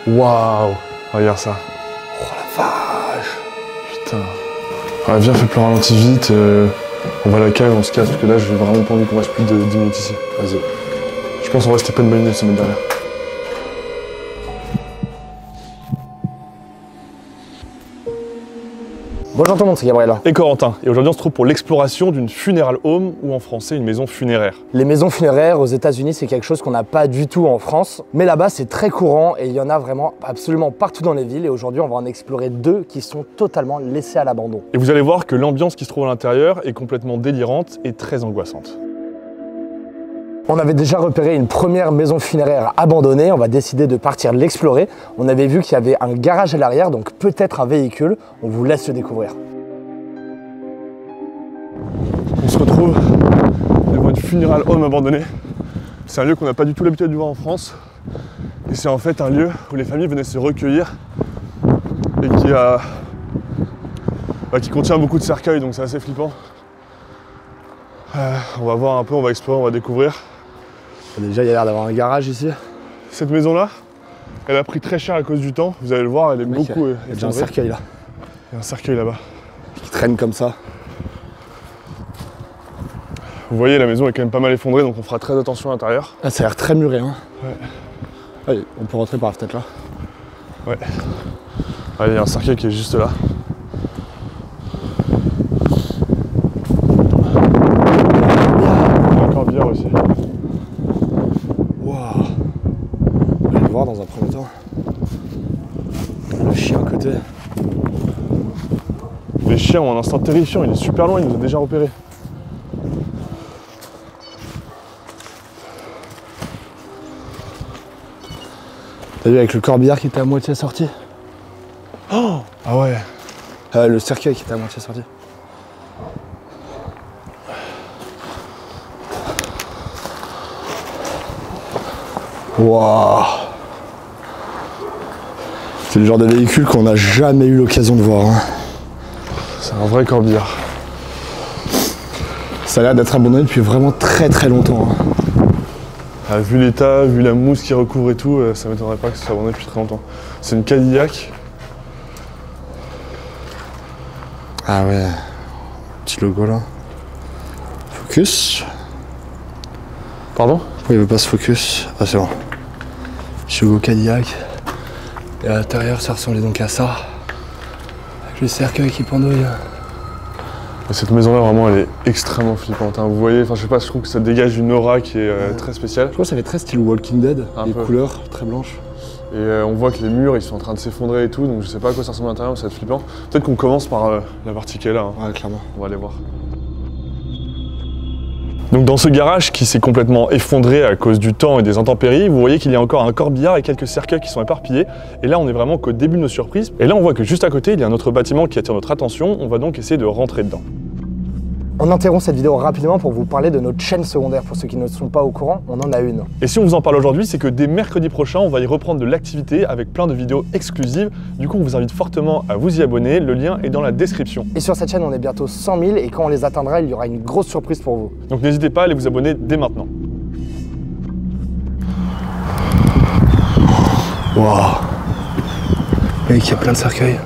Waouh, regarde ça. Oh la vache. Putain. Ouais, viens, fais plus ralenti vite. On va à la cave, on se casse, parce que là, j'ai vraiment pas envie qu'on reste plus de 10 minutes ici. Vas-y. Je pense en vrai, c'était pas une bonne idée de se mettre derrière. Bonjour tout le monde, c'est Gabriel. Et Corentin. Et aujourd'hui, on se trouve pour l'exploration d'une funeral home, ou en français, une maison funéraire. Les maisons funéraires aux États-Unis, c'est quelque chose qu'on n'a pas du tout en France. Mais là-bas, c'est très courant et il y en a vraiment absolument partout dans les villes. Et aujourd'hui, on va en explorer deux qui sont totalement laissés à l'abandon. Et vous allez voir que l'ambiance qui se trouve à l'intérieur est complètement délirante et très angoissante. On avait déjà repéré une première maison funéraire abandonnée, on va décider de partir l'explorer. On avait vu qu'il y avait un garage à l'arrière, donc peut-être un véhicule. On vous laisse le découvrir. On se retrouve devant une funeral home abandonnée. C'est un lieu qu'on n'a pas du tout l'habitude de voir en France. Et c'est en fait un lieu où les familles venaient se recueillir et qui contient beaucoup de cercueils, donc c'est assez flippant. On va voir un peu, on va explorer, on va découvrir. Déjà, il y a l'air d'avoir un garage ici. Cette maison-là, elle a pris très cher à cause du temps. Vous allez le voir, elle est beaucoup. Il y a déjà un cercueil là. Il y a un cercueil là-bas. Qui traîne comme ça. Vous voyez, la maison est quand même pas mal effondrée, donc on fera très attention à l'intérieur. Ah, ça a l'air très muré, hein. Ouais. Allez, on peut rentrer par la fenêtre là. Ouais. Allez, il y a un cercueil qui est juste là. Il y a un corbillard aussi. Waouh. On va aller voir dans un premier temps. Le chien à côté. Les chiens ont un instinct terrifiant, il est super loin, il nous a déjà repérés. T'as vu avec le corbillard qui était à moitié sorti? Oh, ah ouais. Le cercueil qui était à moitié sorti. Waouh. C'est le genre de véhicule qu'on n'a jamais eu l'occasion de voir, hein. C'est un vrai corbillard. Ça a l'air d'être abandonné depuis vraiment très très longtemps, hein. Ah, vu l'état, vu la mousse qui recouvre et tout, ça m'étonnerait pas que ce soit abandonné depuis très longtemps. C'est une Cadillac. Ah ouais, petit logo là. Focus. Pardon? Pourquoi il veut pas se focus? Ah c'est bon. Petit logo Cadillac. Et à l'intérieur ça ressemblait donc à ça. Avec le cercueil qui pendouille. Et cette maison-là, vraiment, elle est extrêmement flippante, hein. Vous voyez, enfin je sais pas, je trouve que ça dégage une aura qui est très spéciale. Je crois que ça fait très style Walking Dead, les couleurs très blanches. Et on voit que les murs, ils sont en train de s'effondrer et tout, donc je sais pas à quoi ça ressemble à l'intérieur, mais ça va être flippant. Peut-être qu'on commence par la partie qui est là, hein. Ouais, clairement. On va aller voir. Donc dans ce garage qui s'est complètement effondré à cause du temps et des intempéries, vous voyez qu'il y a encore un corbillard et quelques cercueils qui sont éparpillés. Et là, on est vraiment qu'au début de nos surprises. Et là, on voit que juste à côté, il y a un autre bâtiment qui attire notre attention. On va donc essayer de rentrer dedans. On interrompt cette vidéo rapidement pour vous parler de notre chaîne secondaire. Pour ceux qui ne sont pas au courant, on en a une. Et si on vous en parle aujourd'hui, c'est que dès mercredi prochain, on va y reprendre de l'activité avec plein de vidéos exclusives. Du coup, on vous invite fortement à vous y abonner. Le lien est dans la description. Et sur cette chaîne, on est bientôt 100 000 et quand on les atteindra, il y aura une grosse surprise pour vous. Donc n'hésitez pas à aller vous abonner dès maintenant. Waouh. Mec, il y a plein de cercueils.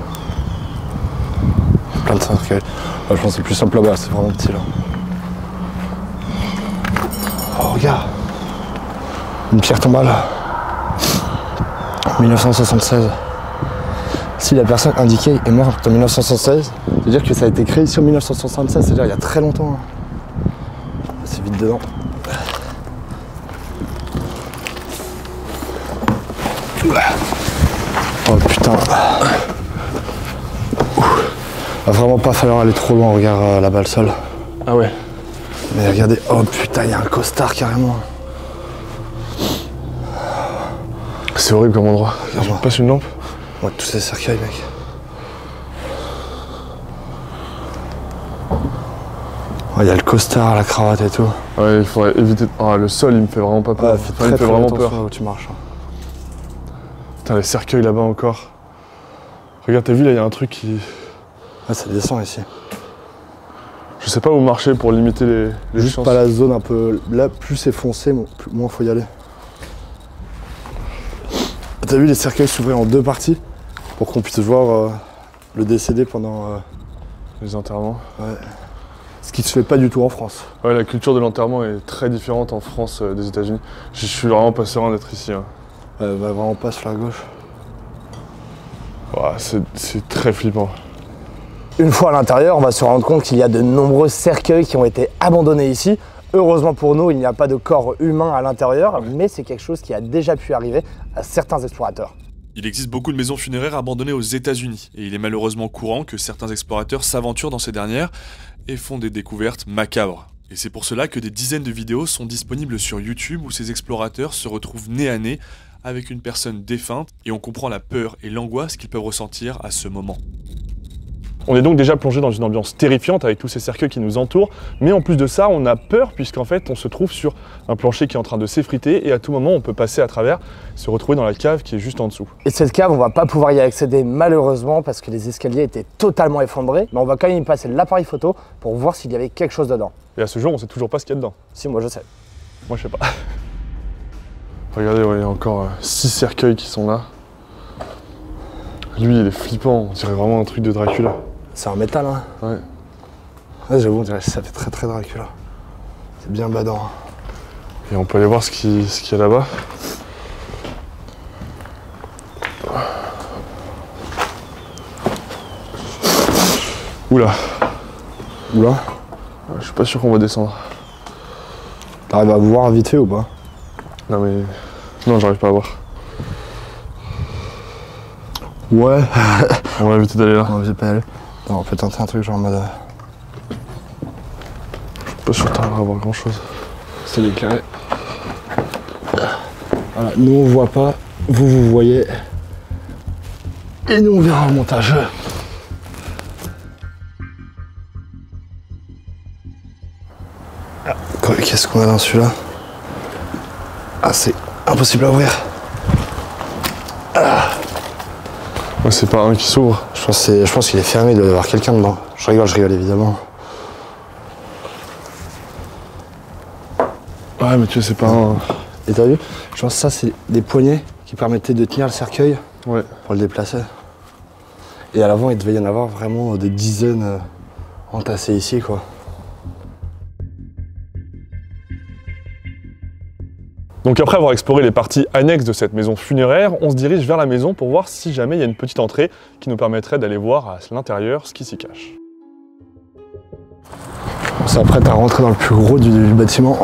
Plein de cercueils. Je pense que c'est plus simple là-bas, c'est vraiment petit là. Oh, regarde. Une pierre tombale. 1976. Si la personne indiquée est morte en 1976, c'est-à-dire que ça a été créé ici en 1976, c'est-à-dire il y a très longtemps. C'est vite dedans. Oh putain. Va vraiment pas falloir aller trop loin, regarde là-bas le sol. Ah ouais. Mais regardez, oh putain, il y a un costard carrément. C'est horrible comme endroit. Je passe une lampe. Ouais, tous ces cercueils, mec. Oh, il y a le costard, la cravate et tout. Ouais, il faudrait éviter. Ah, le sol, il me fait vraiment pas peur. Ouais, Il me fait vraiment peur. Où tu marches. Putain, les cercueils là-bas encore. Regarde, t'as vu là, il y a un truc qui. Ouais, ça descend ici. Je sais pas où marcher pour limiter les Juste chances. pas la zone un peu... Là, plus c'est foncé, moins faut y aller. T'as vu, les cercueils s'ouvraient en 2 parties pour qu'on puisse voir le décédé pendant les enterrements. Ouais. Ce qui se fait pas du tout en France. Ouais, la culture de l'enterrement est très différente en France des États-Unis. Je suis vraiment pas serein d'être ici. Hein. Ouais, va vraiment pas sur la gauche. Ouah, c'est très flippant. Une fois à l'intérieur, on va se rendre compte qu'il y a de nombreux cercueils qui ont été abandonnés ici. Heureusement pour nous, il n'y a pas de corps humain à l'intérieur, mais c'est quelque chose qui a déjà pu arriver à certains explorateurs. Il existe beaucoup de maisons funéraires abandonnées aux États-Unis, et il est malheureusement courant que certains explorateurs s'aventurent dans ces dernières et font des découvertes macabres. Et c'est pour cela que des dizaines de vidéos sont disponibles sur YouTube où ces explorateurs se retrouvent nez à nez avec une personne défunte et on comprend la peur et l'angoisse qu'ils peuvent ressentir à ce moment. On est donc déjà plongé dans une ambiance terrifiante avec tous ces cercueils qui nous entourent, mais en plus de ça, on a peur puisqu'en fait, on se trouve sur un plancher qui est en train de s'effriter et à tout moment, on peut passer à travers, se retrouver dans la cave qui est juste en dessous. Et cette cave, on va pas pouvoir y accéder malheureusement parce que les escaliers étaient totalement effondrés, mais on va quand même y passer l'appareil photo pour voir s'il y avait quelque chose dedans. Et à ce jour, on sait toujours pas ce qu'il y a dedans. Si, moi je sais. Moi, je sais pas. Regardez, ouais, il y a encore 6 cercueils qui sont là. Lui, il est flippant, on dirait vraiment un truc de Dracula. C'est en métal, hein? Ouais. Ouais, j'avoue, on dirait que ça fait très très Dracula. C'est bien badant. Et on peut aller voir ce qu'il y a là-bas. Oula. Oula. Je suis pas sûr qu'on va descendre. T'arrives à voir vite fait ou pas? Non mais... Non, j'arrive pas à voir. Ouais. On va éviter d'aller là. On va pas y aller. Non, on peut tenter un truc genre en mode... Je suis pas sûr que t'arriveras à voir grand chose. C'est éclairé. Voilà, nous on voit pas, vous voyez. Et nous on verra au montage. Qu'est-ce qu'on a dans celui-là? Ah, c'est impossible à ouvrir. Ouais, c'est pas un qui s'ouvre. Je pense qu'il est fermé, il doit y avoir quelqu'un dedans. Je rigole évidemment. Ouais, mais tu sais, c'est pas un... Et t'as vu? Je pense que ça, c'est des poignées qui permettaient de tenir le cercueil Ouais. pour le déplacer. Et à l'avant, il devait y en avoir vraiment des dizaines entassées ici, quoi. Donc après avoir exploré les parties annexes de cette maison funéraire, on se dirige vers la maison pour voir si jamais il y a une petite entrée qui nous permettrait d'aller voir à l'intérieur ce qui s'y cache. On s'apprête à rentrer dans le plus gros du bâtiment.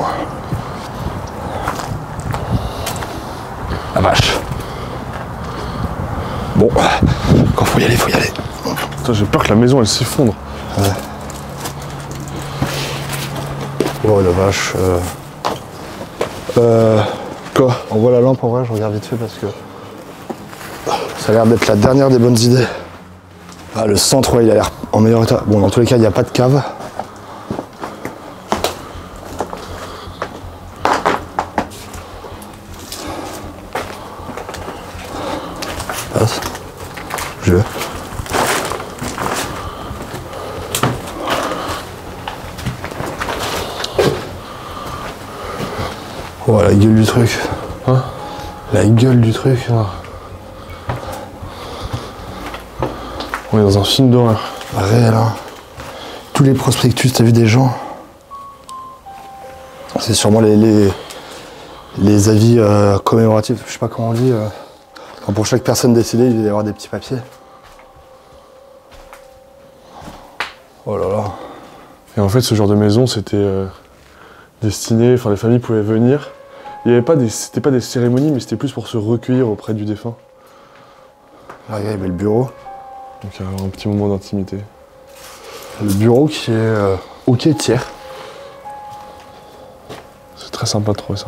La vache. Bon, quand faut y aller, faut y aller. Putain, j'ai peur que la maison elle s'effondre. Ouais. Oh la vache. Quoi? On voit la lampe en vrai, je regarde vite fait parce que ça a l'air d'être la dernière des bonnes idées. Ah, le centre, ouais, il a l'air en meilleur état. Bon, dans tous les cas, il n'y a pas de cave. Passe. Je vais. Oh, la gueule du truc. Hein? La gueule du truc. On est dans un film d'horreur. Réel, hein. Tous les prospectus, t'as vu des gens? C'est sûrement les avis commémoratifs, je sais pas comment on dit. Enfin, pour chaque personne décédée, il doit y avoir des petits papiers. Oh là là. Et en fait, ce genre de maison, c'était destiné... Enfin, les familles pouvaient venir. Il y avait pas des... C'était pas des cérémonies, mais c'était plus pour se recueillir auprès du défunt. Là, regarde, il y avait le bureau. Donc, un petit moment d'intimité. Le bureau qui est au quai tiers. C'est très sympa de trouver ça.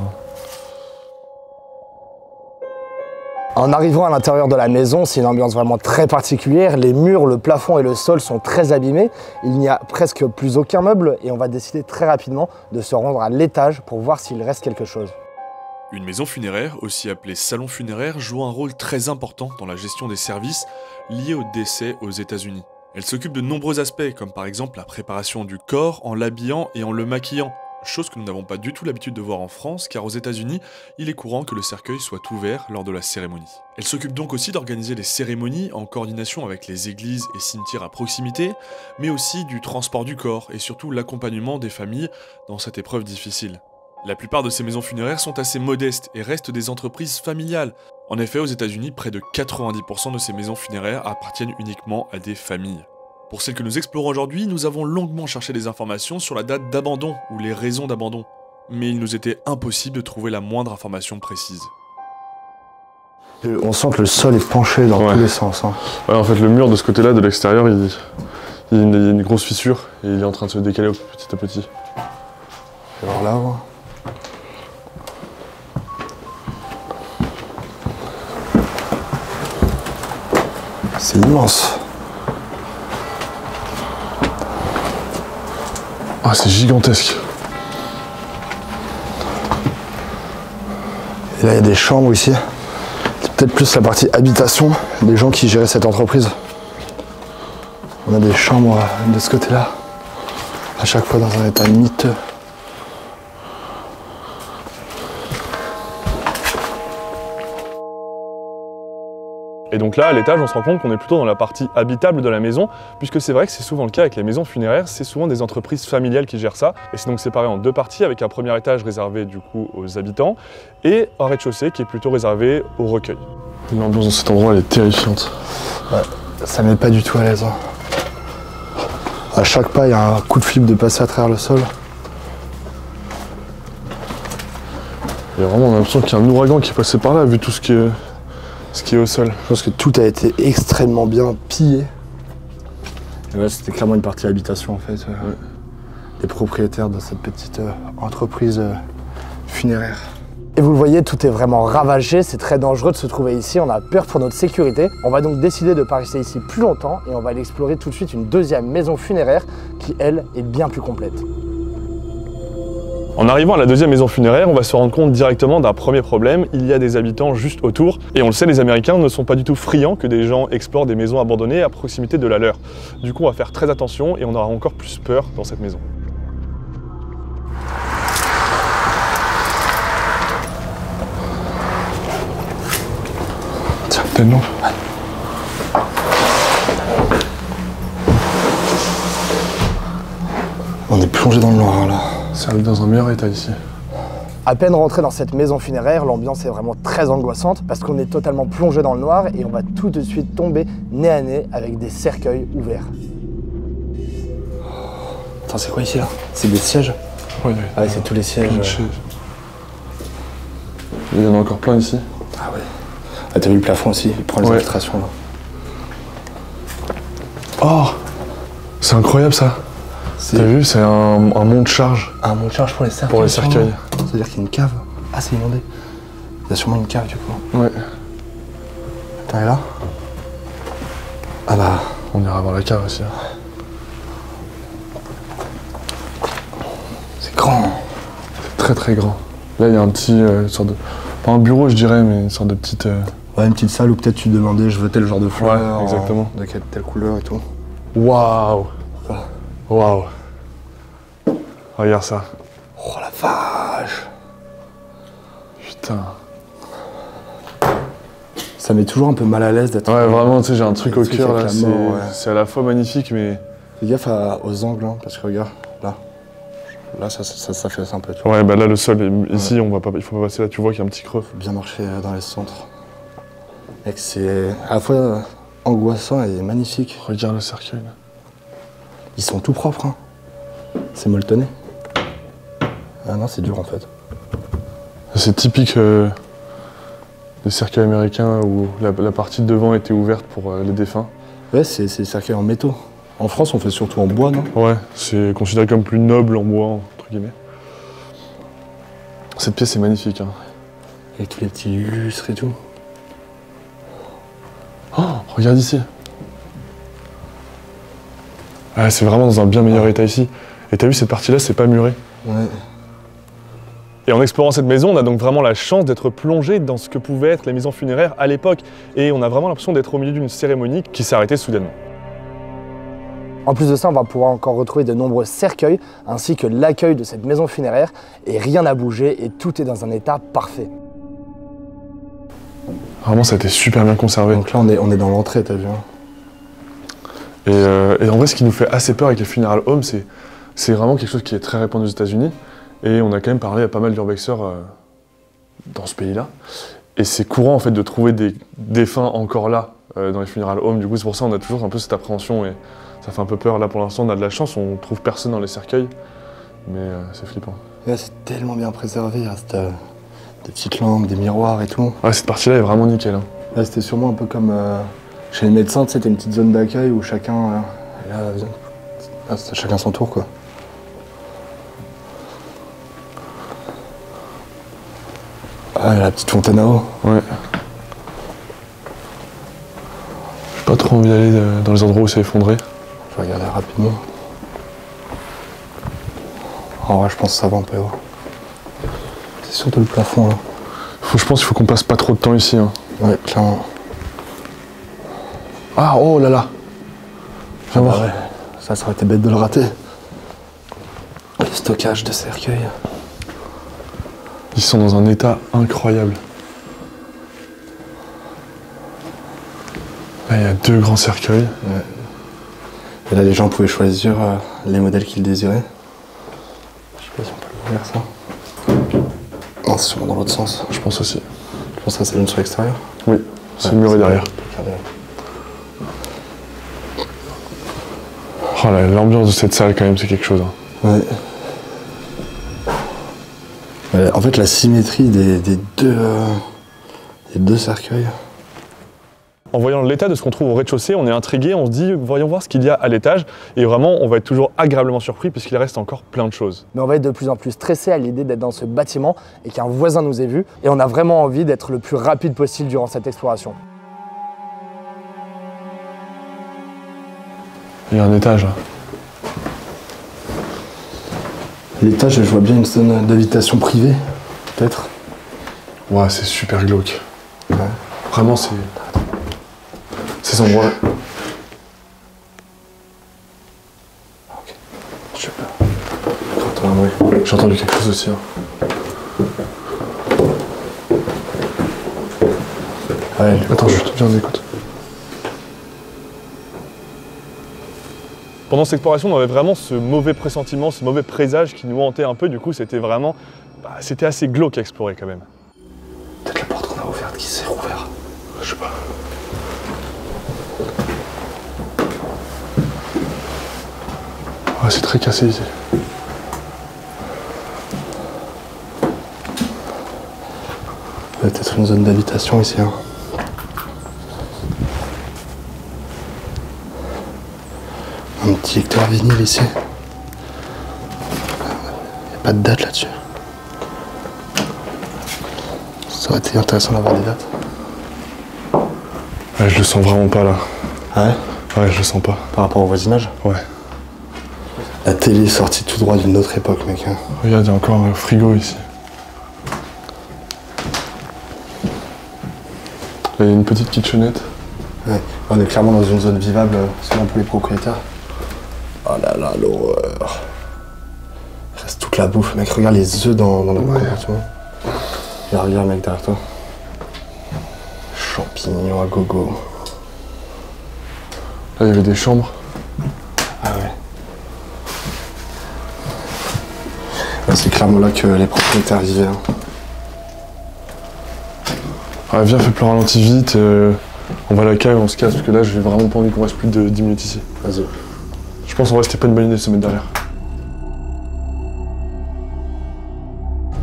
En arrivant à l'intérieur de la maison, c'est une ambiance vraiment très particulière. Les murs, le plafond et le sol sont très abîmés. Il n'y a presque plus aucun meuble et on va décider très rapidement de se rendre à l'étage pour voir s'il reste quelque chose. Une maison funéraire, aussi appelée salon funéraire, joue un rôle très important dans la gestion des services liés au décès aux États-Unis. Elle s'occupe de nombreux aspects, comme par exemple la préparation du corps en l'habillant et en le maquillant, chose que nous n'avons pas du tout l'habitude de voir en France, car aux États-Unis, il est courant que le cercueil soit ouvert lors de la cérémonie. Elle s'occupe donc aussi d'organiser les cérémonies en coordination avec les églises et cimetières à proximité, mais aussi du transport du corps et surtout l'accompagnement des familles dans cette épreuve difficile. La plupart de ces maisons funéraires sont assez modestes et restent des entreprises familiales. En effet, aux États-Unis, près de 90% de ces maisons funéraires appartiennent uniquement à des familles. Pour celle que nous explorons aujourd'hui, nous avons longuement cherché des informations sur la date d'abandon ou les raisons d'abandon, mais il nous était impossible de trouver la moindre information précise. On sent que le sol est penché dans tous les sens. Hein. Ouais, en fait, le mur de ce côté-là, de l'extérieur, il y a une grosse fissure et il est en train de se décaler petit à petit. Alors là, c'est immense. Ah, c'est gigantesque. Et là, il y a des chambres ici. C'est peut-être plus la partie habitation des gens qui géraient cette entreprise. On a des chambres de ce côté-là. À chaque fois dans un état miteux. Et donc là, à l'étage, on se rend compte qu'on est plutôt dans la partie habitable de la maison, puisque c'est vrai que c'est souvent le cas avec les maisons funéraires, c'est souvent des entreprises familiales qui gèrent ça, et c'est donc séparé en deux parties, avec un premier étage réservé du coup aux habitants, et un rez-de-chaussée qui est plutôt réservé au recueil. L'ambiance dans cet endroit, elle est terrifiante. Ouais, ça met pas du tout à l'aise. Hein. À chaque pas, il y a un coup de flip de passer à travers le sol. Il y a vraiment l'impression qu'il y a un ouragan qui est passé par là, vu tout ce qui est au sol. Je pense que tout a été extrêmement bien pillé. Et là, c'était clairement une partie habitation en fait. Des propriétaires de cette petite entreprise funéraire. Et vous le voyez, tout est vraiment ravagé, c'est très dangereux de se trouver ici, on a peur pour notre sécurité. On va donc décider de ne pas rester ici plus longtemps et on va aller explorer tout de suite une deuxième maison funéraire qui, elle, est bien plus complète. En arrivant à la deuxième maison funéraire, on va se rendre compte directement d'un premier problème, il y a des habitants juste autour. Et on le sait, les Américains ne sont pas du tout friands que des gens explorent des maisons abandonnées à proximité de la leur. Du coup, on va faire très attention et on aura encore plus peur dans cette maison. Tiens, donne-nous. On est plongé dans le noir là. Ça arrive dans un meilleur état ici. À peine rentré dans cette maison funéraire, l'ambiance est vraiment très angoissante parce qu'on est totalement plongé dans le noir et on va tout de suite tomber nez à nez avec des cercueils ouverts. Attends, c'est quoi ici là? C'est des sièges? Oui, ah, c'est tous les sièges. Il y en a encore plein ici. Ah ouais. Ah, t'as vu le plafond aussi, il prend les illustrations là. Oh, c'est incroyable ça. T'as vu, c'est un monte-charge. Un monte-charge pour les cercueils. Pour les cercueils. C'est-à-dire qu'il y a une cave. Ah, c'est inondé. Il y a sûrement une cave du coup. Ouais. Attends, elle est là? Ah bah. On ira voir la cave aussi. C'est grand. C'est très très grand. Là, il y a un petit, sorte de... Pas un bureau, je dirais, mais une sorte de petite... Ouais, une petite salle où peut-être tu demandais, je veux tel genre de fleurs. Ouais, exactement. De telle couleur et tout. Waouh. Waouh. Regarde ça. Oh la vache. Putain. Ça met toujours un peu mal à l'aise d'être... Ouais, vraiment, tu sais, j'ai un truc au cœur là, c'est c'est à la fois magnifique, mais... Fais gaffe aux angles, hein, parce que regarde, là. Là, ça fait un peu, tu vois. Ouais, bah là, le sol, ici, on va pas, il faut pas passer là, tu vois qu'il y a un petit creux. Faut bien marcher dans les centres. Mec, c'est à la fois angoissant et magnifique. Regarde le cercueil, là. Ils sont tout propres, hein. C'est molletonné. Ah non, c'est dur, en fait. C'est typique des cercueils américains où la partie de devant était ouverte pour les défunts. Ouais, c'est des cercueils en métaux. En France, on fait surtout en bois, non? Ouais, c'est considéré comme plus noble en bois, entre guillemets. Cette pièce est magnifique, hein. Avec tous les petits lustres et tout. Oh, regarde ici. Ah, c'est vraiment dans un bien meilleur état ici. Et t'as vu, cette partie-là, c'est pas muré. Ouais. Et en explorant cette maison, on a donc vraiment la chance d'être plongé dans ce que pouvaient être les maisons funéraires à l'époque. Et on a vraiment l'impression d'être au milieu d'une cérémonie qui s'est arrêtée soudainement. En plus de ça, on va pouvoir encore retrouver de nombreux cercueils ainsi que l'accueil de cette maison funéraire et rien n'a bougé et tout est dans un état parfait. Vraiment, ça a été super bien conservé. Donc là, on est dans l'entrée, t'as vu hein. Et en vrai, ce qui nous fait assez peur avec les funeral homes, c'est vraiment quelque chose qui est très répandu aux États-Unis. Et on a quand même parlé à pas mal d'urbexeurs dans ce pays-là. Et c'est courant en fait de trouver des défunts encore là dans les funeral homes. Du coup, c'est pour ça qu'on a toujours un peu cette appréhension et ça fait un peu peur. Là, pour l'instant, on a de la chance, on trouve personne dans les cercueils, mais c'est flippant. Là, c'est tellement bien préservé, il reste des petites lampes, des miroirs et tout. Ouais, cette partie-là est vraiment nickel. Hein. Là, c'était sûrement un peu comme chez les médecins, tu sais, t'as une petite zone d'accueil où chacun, là, c'est chacun son tour, quoi. Ah, la petite fontaine à eau. Ouais. J'ai pas trop envie d'aller dans les endroits où c'est effondré. Je vais regarder rapidement. En vrai, je pense que ça va, on peut voir. C'est surtout le plafond, là. Je pense qu'il faut qu'on passe pas trop de temps ici. Hein. Ouais, clairement. Ah, oh là là. Viens voir. Ouais. Ça aurait été bête de le rater. Le stockage de cercueils. Ils sont dans un état incroyable. Là, il y a 2 grands cercueils. Ouais. Et là, les gens pouvaient choisir les modèles qu'ils désiraient. Je sais pas si on peut ouvrir ça. Non, c'est sûrement dans l'autre sens. Je pense aussi. Je pense que ça, c'est l'une sur l'extérieur. Oui, c'est le mur est derrière. Regardez. Oh là, l'ambiance de cette salle, quand même, c'est quelque chose. Hein. Ouais. En fait, la symétrie des deux cercueils. En voyant l'état de ce qu'on trouve au rez-de-chaussée, on est intrigué, on se dit voyons voir ce qu'il y a à l'étage. Et vraiment, on va être toujours agréablement surpris puisqu'il reste encore plein de choses. Mais on va être de plus en plus stressé à l'idée d'être dans ce bâtiment et qu'un voisin nous ait vus. Et on a vraiment envie d'être le plus rapide possible durant cette exploration. Il y a un étage là. L'étage, je vois bien une zone d'habitation privée, peut-être. Ouais, c'est super glauque. Ouais. Vraiment, c'est ces endroits. Ok. Je sais pas. J'ai entendu quelque chose aussi. Hein. Ouais, attends, viens, on écoute. Pendant cette exploration, on avait vraiment ce mauvais pressentiment, ce mauvais présage qui nous hantait un peu. Du coup, c'était vraiment... c'était assez glauque à explorer quand même. Peut-être la porte qu'on a ouverte qui s'est rouverte. Je sais pas. Ouais, c'est très cassé ici. Il y a peut-être une zone d'habitation ici. Hein. Un petit lecteur vinyle ici. Il n'y a pas de date là-dessus. Ça aurait été intéressant d'avoir des dates. Ouais, je le sens vraiment pas là. Ah ouais? Ouais, je le sens pas. Par rapport au voisinage? Ouais. La télé est sortie tout droit d'une autre époque, mec. Hein. Regarde, il y a encore un frigo ici. Il y a une petite kitchenette. Ouais. On est clairement dans une zone vivable selon tous les propriétaires. Oh là là, l'horreur. Il reste toute la bouffe, mec. Regarde les œufs dans le compartiment. Regarde, mec, derrière toi. Champignons à gogo. Là, il y avait des chambres. Ah ouais. Ouais, c'est clairement là que les propriétaires vivaient. Hein. Ah, viens, fais plus ralenti vite. On va à la cave, on se casse, parce que là, j'ai vraiment pas envie qu'on reste plus de 10 minutes ici. Vas-y. Je pense en vrai, c'était pas une bonne idée de se mettre derrière.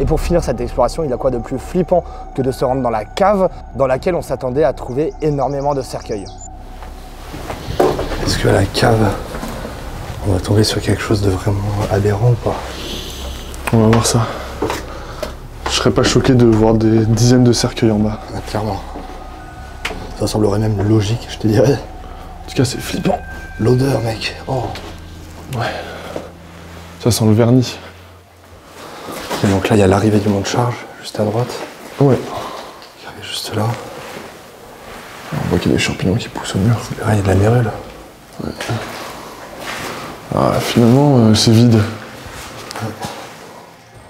Et pour finir cette exploration, il y a quoi de plus flippant que de se rendre dans la cave dans laquelle on s'attendait à trouver énormément de cercueils. Est-ce que à la cave, on va tomber sur quelque chose de vraiment aberrant ou pas? On va voir ça. Je serais pas choqué de voir des dizaines de cercueils en bas. Ah, clairement. Ça semblerait même logique, je te dirais. En tout cas, c'est flippant. L'odeur, mec. Oh. Ouais. Ça sent le vernis. Et donc là, il y a l'arrivée du mont de charge, juste à droite. Ouais. Qui arrive juste là. On voit qu'il y a des champignons qui poussent au mur. Ah, il y a de la mérule. Ouais. Ah, finalement, c'est vide.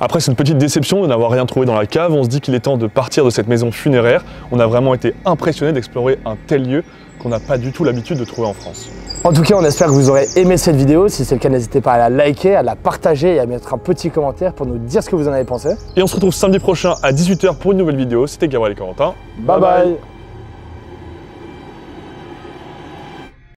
Après cette petite déception de n'avoir rien trouvé dans la cave, on se dit qu'il est temps de partir de cette maison funéraire. On a vraiment été impressionnés d'explorer un tel lieu qu'on n'a pas du tout l'habitude de trouver en France. En tout cas, on espère que vous aurez aimé cette vidéo. Si c'est le cas, n'hésitez pas à la liker, à la partager et à mettre un petit commentaire pour nous dire ce que vous en avez pensé. Et on se retrouve samedi prochain à 18 h pour une nouvelle vidéo. C'était Gabriel et Corentin. Bye bye.